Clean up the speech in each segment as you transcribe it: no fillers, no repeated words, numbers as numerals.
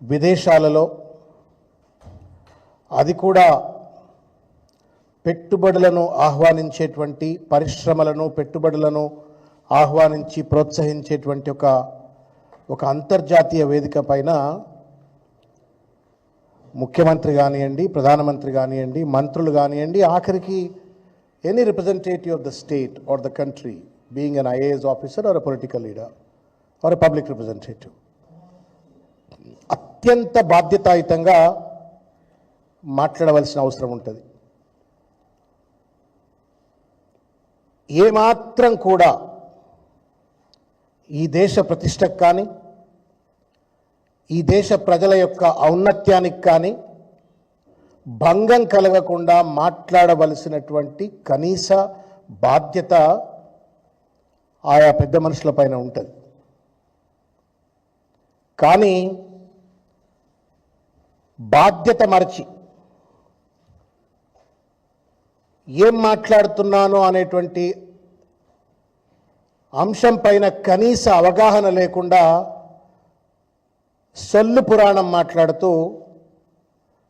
విదేశాలలో, అది కూడా పెట్టుబడులను ఆహ్వానించేటువంటి, పరిశ్రమలను పెట్టుబడులను ఆహ్వానించి ప్రోత్సహించేటువంటి ఒక అంతర్జాతీయ వేదిక పైన ముఖ్యమంత్రి కానివ్వండి, ప్రధానమంత్రి కానివ్వండి, మంత్రులు కానివ్వండి, ఆఖరికి any representative of the state or the country, being an IAS officer or a political leader or a public representative, అత్యంత బాధ్యతాయుతంగా మాట్లాడవలసిన అవసరం ఉంటుంది. ఏమాత్రం కూడా ఈ దేశ ప్రతిష్టకు కానీ, ఈ దేశ ప్రజల యొక్క ఔన్నత్యానికి కానీ భంగం కలగకుండా మాట్లాడవలసినటువంటి కనీస బాధ్యత ఆయా పెద్ద మనుషుల పైన ఉంటుంది. కానీ బాధ్యత మరచి ఏం మాట్లాడుతున్నానో అనేటువంటి అంశం పైన కనీస అవగాహన లేకుండా సొల్లు పురాణం మాట్లాడుతూ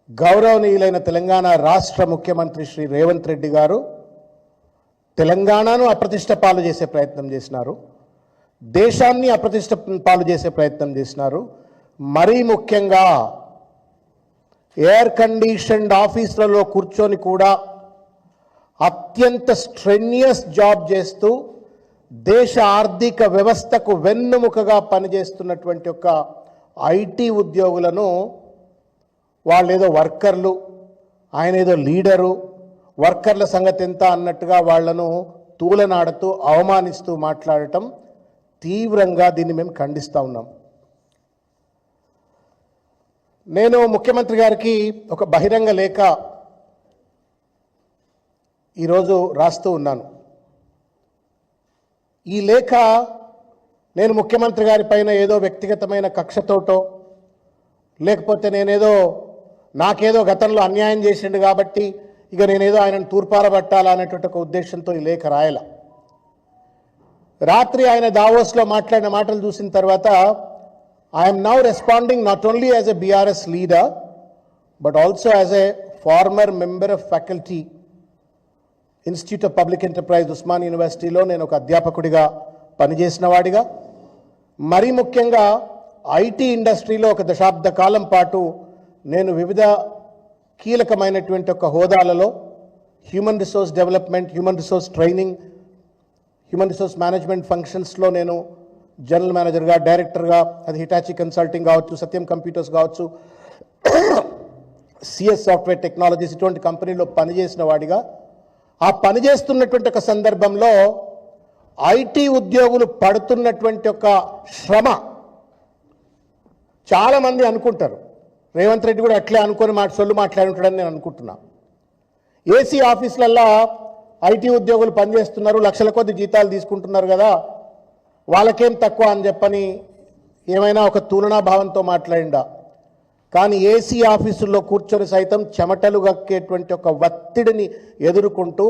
గౌరవనీయులైన తెలంగాణ రాష్ట్ర ముఖ్యమంత్రి శ్రీ రేవంత్ రెడ్డి గారు తెలంగాణను అప్రతిష్ట పాలు చేసే ప్రయత్నం చేసినారు, దేశాన్ని అప్రతిష్ట పాలు చేసే ప్రయత్నం చేసినారు. మరీ ముఖ్యంగా ఎయిర్ కండిషన్డ్ ఆఫీసులలో కూర్చొని కూడా అత్యంత స్ట్రెన్యూయస్ జాబ్ చేస్తూ దేశ ఆర్థిక వ్యవస్థకు వెన్నుముకగా పనిచేస్తున్నటువంటి ఒక ఐటీ ఉద్యోగులను వాళ్ళేదో వర్కర్లు, ఆయన ఏదో లీడరు, వర్కర్ల సంగతి ఎంత అన్నట్టుగా వాళ్లను తూలనాడుతూ అవమానిస్తూ మాట్లాడటం తీవ్రంగా దీన్ని మేము ఖండిస్తూ ఉన్నాం. నేను ముఖ్యమంత్రి గారికి ఒక బహిరంగ లేఖ ఈరోజు రాస్తూ ఉన్నాను. ఈ లేఖ నేను ముఖ్యమంత్రి గారి పైన ఏదో వ్యక్తిగతమైన కక్షతోటో, లేకపోతే నాకేదో గతంలో అన్యాయం చేసిండు కాబట్టి ఇక నేనేదో ఆయనను తూర్పారబట్టాలా అనేటువంటి ఒక ఉద్దేశంతో ఈ లేఖ రాయాల. రాత్రి ఆయన దావోస్లో మాట్లాడిన మాటలు చూసిన తర్వాత I'm now responding not only as a BRS leader but also as a former member of faculty institute of public enterprise Osman యూనివర్సిటీలో నేను ఒక అధ్యాపకుడిగా పనిచేసిన వాడిగా, మరీ ముఖ్యంగా ఐటీ ఇండస్ట్రీలో ఒక దశాబ్ద కాలం పాటు నేను వివిధ కీలకమైనటువంటి ఒక హోదాలలో human resource development, human resource training, human resource management ఫంక్షన్స్లో నేను జనరల్ మేనేజర్గా, డైరెక్టర్గా, అది హిటాచి కన్సల్టింగ్ కావచ్చు, సత్యం కంప్యూటర్స్ కావచ్చు, సిఎస్ సాఫ్ట్వేర్ టెక్నాలజీస్, ఇటువంటి కంపెనీలో పనిచేసిన వాడిగా, ఆ పనిచేస్తున్నటువంటి ఒక సందర్భంలో ఐటీ ఉద్యోగులు పడుతున్నటువంటి ఒక శ్రమ చాలామంది అనుకుంటారు. రేవంత్ రెడ్డి కూడా అట్లే అనుకొని సొల్లు మాట్లాడి ఉంటాడని నేను అనుకుంటున్నా. ఏసీ ఆఫీసులల్లో ఐటీ ఉద్యోగులు పనిచేస్తున్నారు, లక్షల కొద్ది జీతాలు తీసుకుంటున్నారు కదా, వాళ్ళకేం తక్కువ అని చెప్పని ఏమైనా ఒక తులనా భావంతో మాట్లాడిండా. కానీ ఏసీ ఆఫీసుల్లో కూర్చొని సైతం చెమటలు గక్కేటువంటి ఒక ఒత్తిడిని ఎదుర్కొంటూ,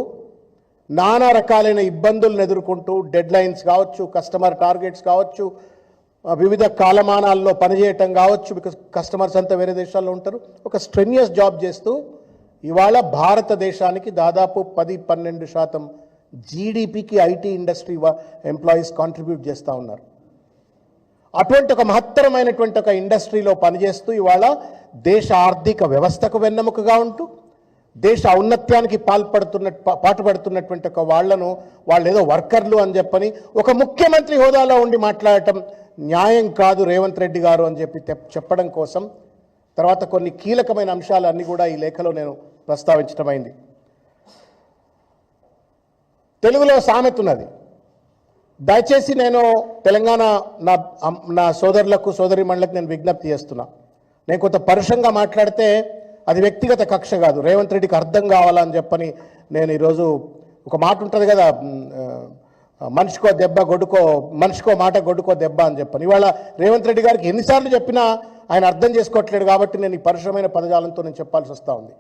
నానా రకాలైన ఇబ్బందులను ఎదుర్కొంటూ, డెడ్ లైన్స్ కావచ్చు, కస్టమర్ టార్గెట్స్ కావచ్చు, వివిధ కాలమానాల్లో పనిచేయటం కావచ్చు, బికాస్ కస్టమర్స్ అంతా వేరే దేశాల్లో ఉంటారు, ఒక స్ట్రెన్యూయస్ జాబ్ చేస్తూ ఇవాళ భారతదేశానికి దాదాపు 10-12% జీడిపికి ఐటీ ఇండస్ట్రీ ఎంప్లాయీస్ కాంట్రిబ్యూట్ చేస్తూ ఉన్నారు. అటువంటి ఒక మహత్తరమైనటువంటి ఒక ఇండస్ట్రీలో పనిచేస్తూ ఇవాళ దేశ ఆర్థిక వ్యవస్థకు వెన్నెముకగా ఉంటూ దేశ ఔన్నత్యానికి పాటుపడుతున్నటువంటి ఒక వాళ్ళు ఏదో వర్కర్లు అని చెప్పని ఒక ముఖ్యమంత్రి హోదాలో ఉండి మాట్లాడటం న్యాయం కాదు రేవంత్ రెడ్డి గారు అని చెప్పడం కోసం తర్వాత కొన్ని కీలకమైన అంశాలన్నీ కూడా ఈ లేఖలో నేను ప్రస్తావించడమైంది. తెలుగులో సామెత ఉన్నది, దయచేసి నేను తెలంగాణ నా సోదరులకు సోదరీమణులకు నేను విజ్ఞప్తి చేస్తున్నా, నేను కొంత పరుషంగా మాట్లాడితే అది వ్యక్తిగత కక్ష కాదు, రేవంత్ రెడ్డికి అర్థం కావాలని చెప్పని నేను ఈరోజు ఒక మాట ఉంటుంది కదా, మనిషికో దెబ్బ గొడ్డుకో, మనిషికో మాట గొడ్డుకో దెబ్బ అని చెప్పని. ఇవాళ రేవంత్ రెడ్డి గారికి ఎన్నిసార్లు చెప్పినా ఆయన అర్థం చేసుకోవట్లేడు కాబట్టి నేను ఈ పరుషమైన పదజాలంతో నేను చెప్పాల్సి వస్తూ ఉంది.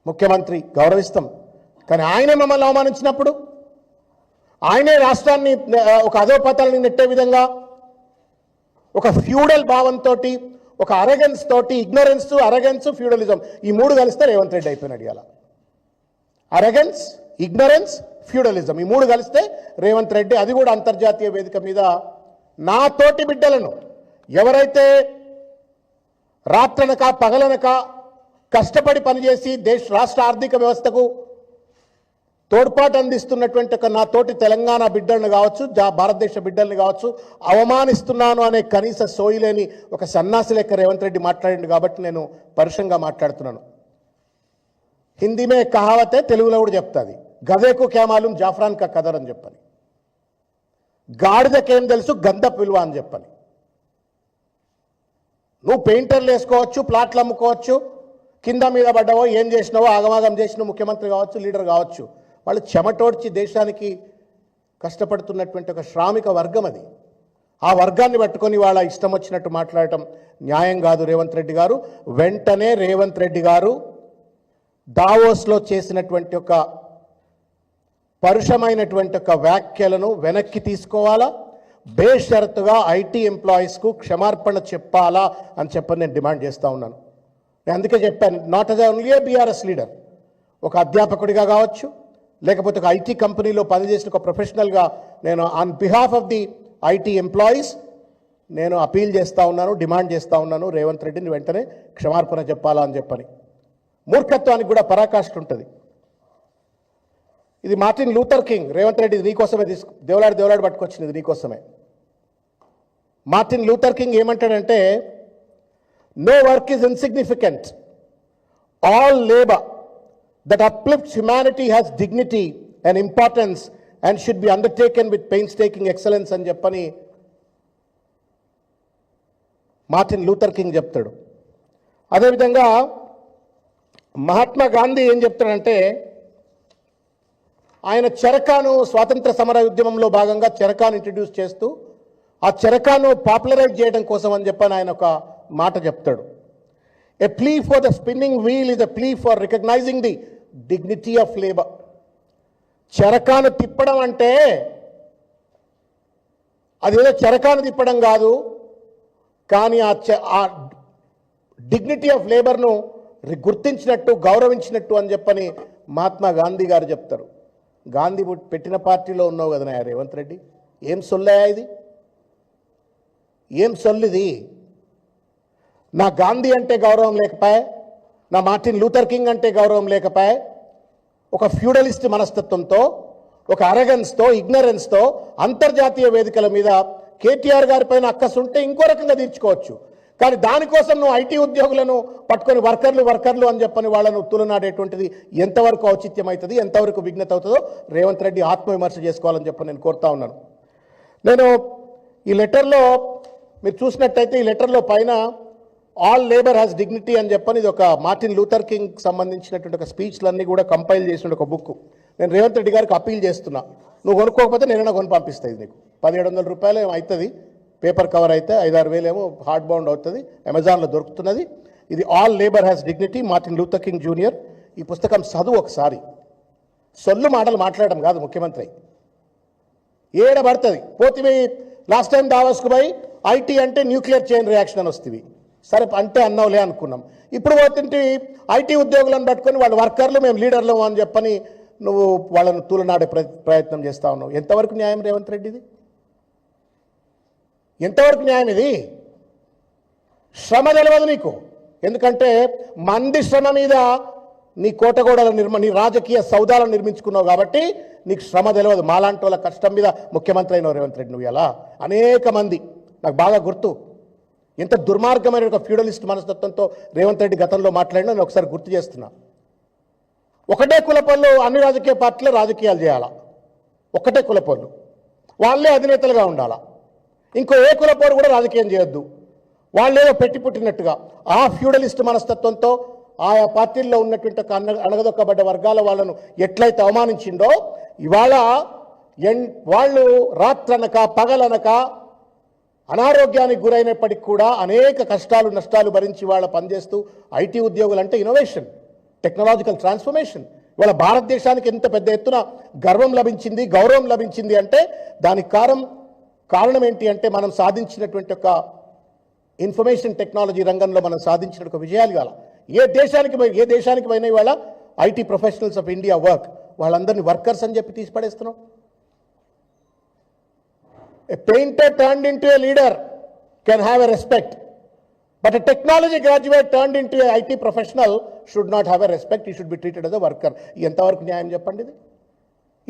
ముఖ్యమంత్రి గౌరవిస్తాం, కానీ ఆయనే మమ్మల్ని అవమానించినప్పుడు, ఆయనే రాష్ట్రాన్ని ఒక అధోపతాలని నెట్టే విధంగా ఒక ఫ్యూడల్ భావంతో, ఒక అరగెన్స్ తోటి అరగెన్స్ ఫ్యూడలిజం ఈ మూడు కలిస్తే రేవంత్ రెడ్డి అయిపోయినాడు ఇవాళ. అరగెన్స్, ఇగ్నరెన్స్, ఫ్యూడలిజం ఈ మూడు కలిస్తే రేవంత్ రెడ్డి, అది కూడా అంతర్జాతీయ వేదిక మీద నా తోటి బిడ్డలను ఎవరైతే రాత్రనక పగలనక కష్టపడి పనిచేసి రాష్ట్ర ఆర్థిక వ్యవస్థకు తోడ్పాటు అందిస్తున్నటువంటి ఒక నా తోటి తెలంగాణ బిడ్డలను కావచ్చు, భారతదేశ బిడ్డల్ని కావచ్చు అవమానిస్తున్నాను అనే కనీస సోయి లేని ఒక సన్నాసి లెక్క రేవంత్ రెడ్డి మాట్లాడిండు. కాబట్టి నేను పరుషంగా మాట్లాడుతున్నాను. హిందీమే కహావతే, తెలుగులో కూడా చెప్తాది, గదేకు క్యా మాలూమ్ జాఫ్రాన్ కా కదర్ అని చెప్పని, గాడిదకేం తెలుసు గంధపు విలువ అని చెప్పని. నువ్వు పెయింటర్లు వేసుకోవచ్చు, ప్లాట్లు అమ్ముకోవచ్చు, కింద మీద పడ్డావో ఏం చేసినావో ఆగమాగం చేసినావు, ముఖ్యమంత్రి కావచ్చు, లీడర్ కావచ్చు, వాళ్ళు చెమటోడ్చి దేశానికి కష్టపడుతున్నటువంటి ఒక శ్రామిక వర్గం అది. ఆ వర్గాన్ని పట్టుకొని వాళ్ళ ఇష్టం వచ్చినట్టు మాట్లాడటం న్యాయం కాదు. రేవంత్ రెడ్డి గారు వెంటనే రేవంత్ రెడ్డి గారు దావోస్లో చేసినటువంటి ఒక పరుషమైనటువంటి ఒక వ్యాఖ్యలను వెనక్కి తీసుకోవాలా, బేషరతుగా ఐటీ ఎంప్లాయీస్కు క్షమార్పణ చెప్పాలా అని చెప్పని నేను డిమాండ్ చేస్తూ ఉన్నాను. నేను అందుకే చెప్పాను, not as only A BRS leader, ఒక అధ్యాపకుడిగా కావచ్చు, లేకపోతే ఒక ఐటీ కంపెనీలో పనిచేసిన ఒక ప్రొఫెషనల్గా నేను on behalf of the IT employees నేను అపీల్ చేస్తూ ఉన్నాను, డిమాండ్ చేస్తూ ఉన్నాను, రేవంత్ రెడ్డిని వెంటనే క్షమార్పణ చెప్పాలా అని చెప్పని. మూర్ఖత్వానికి కూడా పరాకాష్ఠ ఉంటుంది. ఇది Martin Luther King, Revanth Reddy నీకోసమే దేవులాడి పట్టుకొచ్చింది, నీకోసమే. మార్టిన్ లూథర్ కింగ్ ఏమంటాడంటే, no work is insignificant, all labour that uplifts humanity has dignity and importance and should be undertaken with painstaking excellence అని చెప్పని మార్టిన్ లూథర్ కింగ్ చెప్తాడు. అదేవిధంగా మహాత్మా గాంధీ ఏం చెప్తాడంటే, ఆయన చెరకాను స్వాతంత్ర సమర ఉద్యమంలో భాగంగా చెరకాను ఇంట్రడ్యూస్ చేస్తూ ఆ చెరకాను పాపులరైజ్ చేయడం కోసం అని చెప్పని ఆయన ఒక మాట చెప్తాడు. A plea for the spinning wheel is a plea for recognizing the dignity of labor. చెరకాను తిప్పడం అంటే అదేదో చెరకాను తిప్పడం కాదు, కానీ ఆ డిగ్నిటీ ఆఫ్ లేబర్ను గుర్తించినట్టు, గౌరవించినట్టు అని చెప్పని మహాత్మా గాంధీ గారు చెప్తారు. గాంధీ పెట్టిన పార్టీలో ఉన్నావు కదా రేవంత్ రెడ్డి, ఏం సొల్లయా ఇది, ఏం సొల్లిది? నా గాంధీ అంటే గౌరవం లేకపోయా, నా మార్టిన్ లూథర్ కింగ్ అంటే గౌరవం లేకపోయా, ఒక ఫ్యూడలిస్ట్ మనస్తత్వంతో, ఒక అరగెన్స్తో, ఇగ్నరెన్స్తో అంతర్జాతీయ వేదికల మీద కేటీఆర్ గారి పైన అక్కసుంటే ఇంకో రకంగా తీర్చుకోవచ్చు. కానీ దానికోసం నువ్వు ఐటీ ఉద్యోగులను పట్టుకొని వర్కర్లు అని చెప్పని వాళ్ళను తులనాడేటువంటిది ఎంతవరకు ఔచిత్యం అవుతుంది, ఎంతవరకు విఘ్నత అవుతుందో రేవంత్ రెడ్డి ఆత్మవిమర్శ చేసుకోవాలని చెప్పని నేను కోరుతా ఉన్నాను. నేను ఈ లెటర్లో మీరు చూసినట్టయితే, ఈ లెటర్లో పైన ఆల్ లేబర్ హ్యాస్ డిగ్నిటీ అని చెప్పని ఇది ఒక మార్టిన్ లూథర్ కింగ్ సంబంధించినటువంటి ఒక స్పీచ్లన్నీ కూడా కంపైల్ చేసిన ఒక బుక్. నేను రేవంత్ రెడ్డి గారికి అపీల్ చేస్తున్నా, నువ్వు కొనుక్కోకపోతే నేనైనా కొని పంపిస్తాయి. నీకు 1700 రూపాయలు ఏమో అవుతుంది, పేపర్ కవర్ అయితే 5-6 వేలు ఏమో హార్డ్ బౌండ్ అవుతుంది, అమెజాన్లో దొరుకుతున్నది. ఇది all labour has dignity, Martin Luther king junior. ఈ పుస్తకం చదువు ఒకసారి. సొల్లు మాటలు మాట్లాడడం కాదు ముఖ్యమంత్రి, ఏడబడుతుంది. పోతివి లాస్ట్ టైం దావోస్కు పోయి ఐటీ అంటే న్యూక్లియర్ చైన్ రియాక్షన్ అని వస్తుంది, సరే అంటే అన్నావులే అనుకున్నాం. ఇప్పుడు పోతుంటే ఐటీ ఉద్యోగులను పట్టుకొని వాళ్ళు వర్కర్లు, మేము లీడర్లు అని చెప్పని నువ్వు వాళ్ళను తూలనాడే ప్రయత్నం చేస్తూ ఉన్నావు. ఎంతవరకు న్యాయం రేవంత్ రెడ్డిది? ఎంతవరకు న్యాయం ఇది? శ్రమ తెలియదు నీకు, ఎందుకంటే మంది శ్రమ మీద నీ కోటగోడల నీ రాజకీయ సౌదాలను నిర్మించుకున్నావు కాబట్టి నీకు శ్రమ తెలియదు. మాలాంటి వాళ్ళ కష్టం మీద ముఖ్యమంత్రి అయినావు రేవంత్ రెడ్డి. నువ్వు ఎలా అనేక మంది, నాకు బాగా గుర్తు, ఎంత దుర్మార్గమైన ఒక ఫ్యూడలిస్ట్ మనస్తత్వంతో రేవంత్ రెడ్డి గతంలో మాట్లాడినా నేను ఒకసారి గుర్తు చేస్తున్నా. ఒకటే కులపొళ్ళు అన్ని రాజకీయ పార్టీలు రాజకీయాలు చేయాలా, ఒకటే కులపొళ్ళు వాళ్ళే అధినేతలుగా ఉండాలా, ఇంకో ఏ కులపోరు కూడా రాజకీయం చేయొద్దు, వాళ్ళేదో పెట్టి పుట్టినట్టుగా ఆ ఫ్యూడలిస్ట్ మనస్తత్వంతో ఆయా పార్టీల్లో ఉన్నటువంటి అణగదొక్కబడ్డ వర్గాల వాళ్ళను ఎట్లయితే అవమానించిండో, ఇవాళ వాళ్ళు రాత్రనక పగలనక అనారోగ్యానికి గురైనప్పటికీ కూడా అనేక కష్టాలు నష్టాలు భరించి వాళ్ళ పనిచేస్తూ ఐటీ ఉద్యోగులు అంటే ఇన్నోవేషన్, టెక్నాలజికల్ ట్రాన్స్ఫర్మేషన్. ఇవాళ భారతదేశానికి ఎంత పెద్ద ఎత్తున గర్వం లభించింది, గౌరవం లభించింది అంటే దానికి కారణం ఏంటి అంటే మనం సాధించినటువంటి ఒక ఇన్ఫర్మేషన్ టెక్నాలజీ రంగంలో మనం సాధించిన ఒక విజయాలు కాల. ఏ దేశానికి పోయినా ఇవాళ IT professionals of India work, వాళ్ళందరినీ వర్కర్స్ అని చెప్పి తీసి పడేస్తున్నాం. A painter turned into a leader can have a respect, but a technology graduate turned into a IT professional should not have a respect. He should be treated as a worker. ఎంతవరకు న్యాయం చెప్పండి ఇది?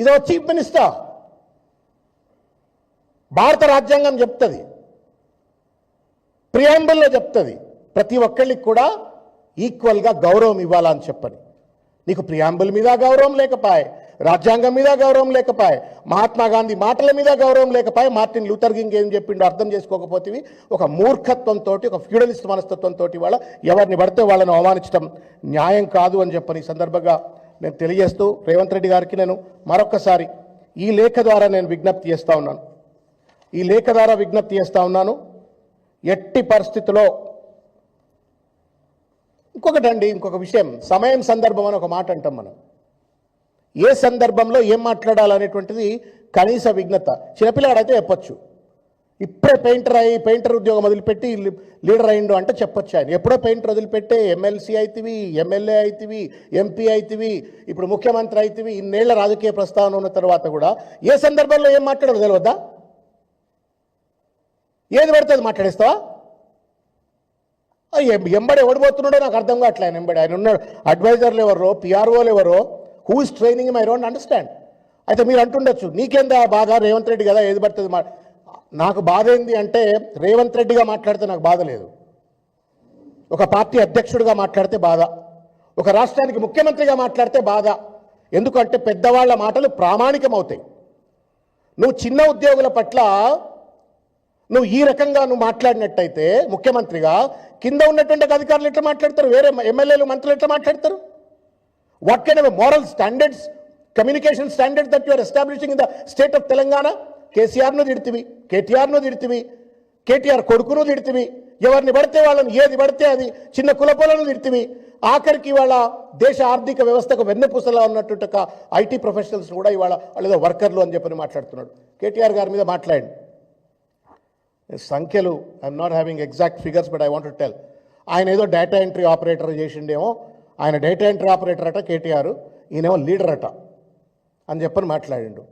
ఇది ఒక chief minister. భారత రాజ్యాంగం చెప్తుంది, ప్రియాంబుల్లో చెప్తుంది, ప్రతి ఒక్కళ్ళకి కూడా ఈక్వల్గా గౌరవం ఇవ్వాలని చెప్పని. నీకు ప్రియాంబుల్ మీద గౌరవం లేకపోయే, రాజ్యాంగం మీద గౌరవం లేకపోయే, మహాత్మా గాంధీ మాటల మీద గౌరవం లేకపోయే, మార్టిన్ లూథర్ కింగ్ ఏం చెప్పిండో అర్థం చేసుకోకపోతే ఒక మూర్ఖత్వంతో, ఒక ఫ్యూడలిస్ట్ మనస్తత్వంతో వాళ్ళ ఎవరిని పడితే వాళ్ళని అవమానించడం న్యాయం కాదు అని చెప్పని ఈ సందర్భంగా నేను తెలియజేస్తూ రేవంత్ రెడ్డి గారికి నేను మరొకసారి ఈ లేఖ ద్వారా నేను విజ్ఞప్తి చేస్తూ ఉన్నాను. ఎట్టి పరిస్థితిలో ఇంకొక విషయం, సమయం సందర్భం అని ఒక మాట అంటాం మనం. ఏ సందర్భంలో ఏం మాట్లాడాలనేటువంటిది కనీస విజ్ఞత చిన్నపిల్లాడైతే చెప్పొచ్చు. ఇప్పుడే పెయింటర్ ఉద్యోగం వదిలిపెట్టి లీడర్ అయిండు అంటే చెప్పొచ్చు. ఆయన ఎప్పుడో పెయింటర్ వదిలిపెట్టే ఎమ్మెల్సీ అవుతుంది, ఎమ్మెల్యే అవుతుంది, ఎంపీ అవుతుంది, ఇప్పుడు ముఖ్యమంత్రి అవుతుంది. ఇన్నేళ్ల రాజకీయ ప్రస్తావన ఉన్న తర్వాత కూడా ఏ సందర్భంలో ఏం మాట్లాడరు తెలియద్దా? ఏది పడుతుంది మాట్లాడేస్తావా? ఎంబడి ఎవడిపోతున్నాడో నాకు అర్థం కావట్లే. ఆయన ఉన్నాడు, అడ్వైజర్లు ఎవరో, పిఆర్ఓలు ఎవరో, who is training I don't understand. అయితే మీరు అంటుండొచ్చు, నీకేందా బాధ, రేవంత్ రెడ్డి కదా ఏది పడుతుంది. నాకు బాధ ఏంది అంటే, రేవంత్ రెడ్డిగా మాట్లాడితే నాకు బాధ లేదు, ఒక పార్టీ అధ్యక్షుడిగా మాట్లాడితే బాధ, ఒక రాష్ట్రానికి ముఖ్యమంత్రిగా మాట్లాడితే బాధ. ఎందుకంటే పెద్దవాళ్ల మాటలు ప్రామాణికమవుతాయి. నువ్వు చిన్న ఉద్యోగుల పట్ల నువ్వు ఈ రకంగా మాట్లాడినట్టయితే ముఖ్యమంత్రిగా, కింద ఉన్నటువంటి అధికారులు ఎట్లా మాట్లాడతారు? వేరే ఎమ్మెల్యేలు, మంత్రులు ఎట్లా మాట్లాడతారు? What kind of moral standards, communication standards that you are establishing in the state of Telangana? కేసీఆర్ను తిడితివి, కేటీఆర్ను తిడితివి, కేటీఆర్ కొడుకును తిడితివి, ఎవరిని పడితే వాళ్ళని ఏది పడితే అది చిన్న కులపోలను తిడితివి. ఆఖరికి ఇవాళ దేశ ఆర్థిక వ్యవస్థకు వెన్నెపూసలా ఉన్నట్టు ఐటీ ప్రొఫెషనల్స్ కూడా ఇవాళ వాళ్ళేదో వర్కర్లు అని చెప్పని మాట్లాడుతున్నాడు. కేటీఆర్ గారి మీద మాట్లాడండి. సంఖ్యలు I'm not having exact figures, but I want to tell. ఆయన ఏదో డేటా ఎంట్రీ ఆపరేటర్ చేసిండేమో, ఆయన డేటా ఎంట్రీ ఆపరేటర్ అట కేటీఆర్, ఈయనేమో లీడర్ అట అని చెప్పని మాట్లాడిండు.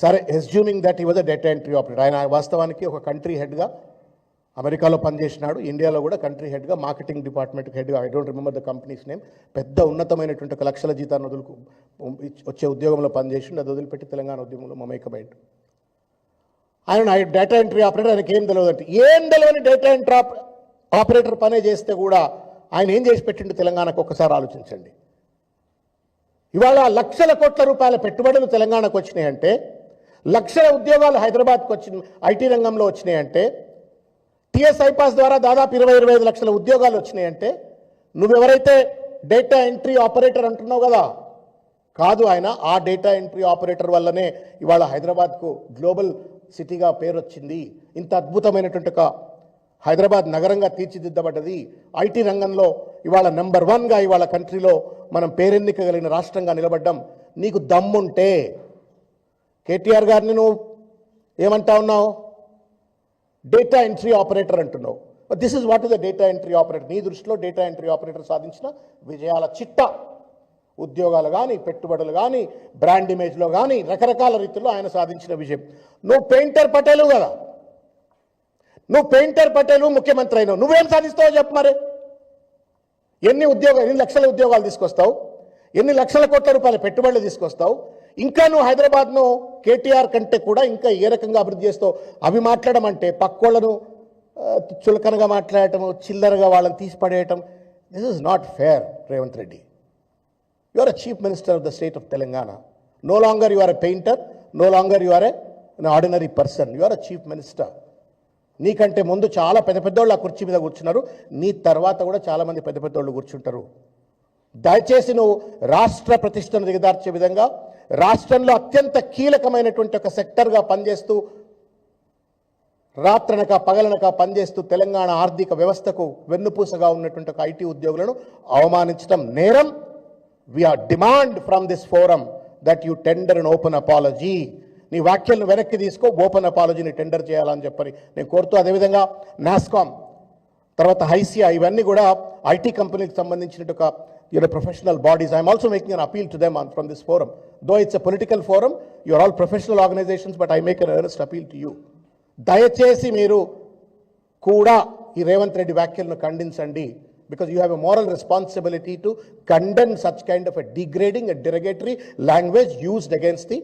సరే, ఎస్జ్యూమింగ్ దట్ ఈ was a data entry operator. ఆయన వాస్తవానికి ఒక కంట్రీ హెడ్గా అమెరికాలో పనిచేసినాడు, ఇండియాలో కూడా కంట్రీ హెడ్గా, మార్కెటింగ్ డిపార్ట్మెంట్కి హెడ్గా, I don't remember the companies name. పెద్ద ఉన్నతమైనటువంటి ఒక లక్షల జీతాన్ని వచ్చే ఉద్యోగంలో పనిచేసిండు. అది వదిలిపెట్టి తెలంగాణ ఉద్యమంలో మమేకమైండు. ఆయన డేటా ఎంట్రీ ఆపరేటర్, ఆయనకి ఏం తెలియదంటే, ఏం తెలియని డేటా ఎంట్రీ ఆపరేటర్ పనే చేస్తే కూడా ఆయన ఏం చేసి పెట్టిండు తెలంగాణకు ఒక్కసారి ఆలోచించండి. ఇవాళ లక్షల కోట్ల రూపాయల పెట్టుబడులు తెలంగాణకు వచ్చినాయంటే, లక్షల ఉద్యోగాలు హైదరాబాద్కు వచ్చిన ఐటీ రంగంలో వచ్చినాయంటే, టీఎస్ ఐపాస్ ద్వారా దాదాపు 20-25 లక్షల ఉద్యోగాలు వచ్చినాయంటే, నువ్వెవరైతే డేటా ఎంట్రీ ఆపరేటర్ అంటున్నావు కదా, కాదు ఆయన ఆ డేటా ఎంట్రీ ఆపరేటర్ వల్లనే ఇవాళ హైదరాబాద్కు గ్లోబల్ సిటీగా పేరు వచ్చింది. ఇంత అద్భుతమైనటువంటి ఒక హైదరాబాద్ నగరంగా తీర్చిదిద్దబడ్డది. ఐటీ రంగంలో ఇవాళ నెంబర్ 1గా ఇవాళ కంట్రీలో మనం పేరెన్నికగలిగిన రాష్ట్రంగా నిలబడ్డం. నీకు దమ్ముంటే కేటీఆర్ గారిని నువ్వు ఏమంటా ఉన్నావు? డేటా ఎంట్రీ ఆపరేటర్ అంటున్నావు. This is what is the data entry operator. నీ దృష్టిలో డేటా ఎంట్రీ ఆపరేటర్ సాధించిన విజయాల చిట్టా, ఉద్యోగాలు కానీ, పెట్టుబడులు కానీ, బ్రాండ్ ఇమేజ్లో కానీ, రకరకాల రీతిలో ఆయన సాధించిన విజయం. నువ్వు పెయింటర్ పటేలు కదా, నువ్వు పెయింటర్ పటేలు ముఖ్యమంత్రి అయినావు, నువ్వేం సాధిస్తావో చెప్పు మరి. ఎన్ని లక్షల ఉద్యోగాలు తీసుకొస్తావు, ఎన్ని లక్షల కోట్ల రూపాయల పెట్టుబడులు తీసుకొస్తావు, ఇంకా నువ్వు హైదరాబాద్ను కేటీఆర్ కంటే కూడా ఇంకా ఏ రకంగా అభివృద్ధి చేస్తావు? అవి మాట్లాడమంటే పక్కోళ్లను చులకనగా మాట్లాడటం, చిల్లరగా వాళ్ళని తీసిపడేయటం, this is not fair. Revanth Reddy, you are a chief minister of the state of Telangana. No longer you are a painter, no longer you are an ordinary person, you are a chief minister. నీకంటే ముందు చాలా పెద్దోళ్ళు ఆ కుర్చీ మీద కూర్చున్నారు, నీ తర్వాత కూడా చాలామంది పెద్దోళ్ళు కూర్చుంటారు. దయచేసి నువ్వు రాష్ట్ర ప్రతిష్టను దిగదార్చే విధంగా, రాష్ట్రంలో అత్యంత కీలకమైనటువంటి ఒక సెక్టర్గా పనిచేస్తూ, రాత్రనక పగలనక పనిచేస్తూ తెలంగాణ ఆర్థిక వ్యవస్థకు వెన్నుపూసగా ఉన్నటువంటి ఒక ఐటీ ఉద్యోగులను అవమానించడం నేరం. We are demand from this forum that you tender an open apology. నీ వ్యాఖ్యలను వెనక్కి తీసుకో, ఓపెన్ అపాలజీని టెండర్ చేయాలని చెప్పని నేను కోరుతూ, అదేవిధంగా నాస్కామ్ తర్వాత హైసియా, ఇవన్నీ కూడా ఐటీ కంపెనీకి సంబంధించిన ఒక professional bodies. I'm also making an appeal to them from this forum. Though it's a political forum, you are all professional organisations, but I make an earnest appeal to you. దయచేసి మీరు కూడా ఈ రేవంత్ రెడ్డి వ్యాఖ్యలను ఖండించండి. because you have a moral responsibility to condemn such kind of a degrading and derogatory language used against the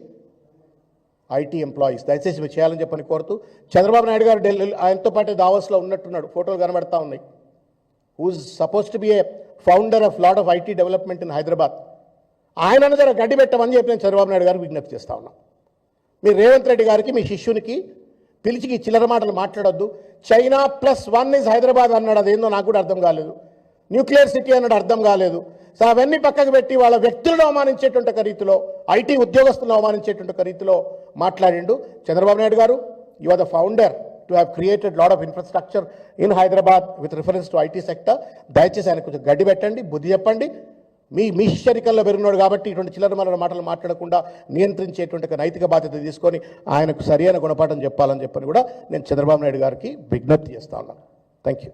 IT employees. దయచేసి మీరు చేయాలని చెప్పని కోరుతూ, చంద్రబాబు నాయుడు గారు ఢిల్లీ ఆయనతో పాటు దావోస్లో ఉన్నట్టున్నాడు, ఫోటోలు కనబడతా ఉన్నాయి. Who's supposed to be a founder of lot of IT development in Hyderabad. ఆయన దగ్గర గడ్డి పెట్టమని చెప్పి నేను చంద్రబాబు నాయుడు గారికి విజ్ఞప్తి చేస్తా ఉన్నా. మీరు రేవంత్ రెడ్డి గారికి మీ శిష్యునికి పిలిచి చిల్లర మాటలు మాట్లాడొద్దు. చైనా +1 ఇస్ హైదరాబాద్ అన్నాడు, అదేందో నాకు కూడా అర్థం కాలేదు. న్యూక్లియర్ సిటీ అన్నాడు, అర్థం కాలేదు. సో అవన్నీ పక్కకు పెట్టి వాళ్ళ వ్యక్తులను అవమానించేటువంటి రీతిలో, ఐటీ ఉద్యోగస్తులను అవమానించేటువంటి రీతిలో మాట్లాడిండు. Chandrababu Naidu garu, you are the founder to have created lot of infrastructure in Hyderabad with reference to IT sector. దయచేసి ఆయన కొంచెం గడ్డి పెట్టండి, బుద్ధి చెప్పండి. మీ శిష్యరికల్లో పెరిగినాడు కాబట్టి ఇటువంటి చిల్లర మాటలు మాట్లాడకుండా నియంత్రించేటువంటి నైతిక బాధ్యత తీసుకొని ఆయనకు సరైన గుణపాఠం చెప్పాలని చెప్పని కూడా నేను చంద్రబాబు నాయుడు గారికి విజ్ఞప్తి చేస్తా ఉన్నాను. Thank you.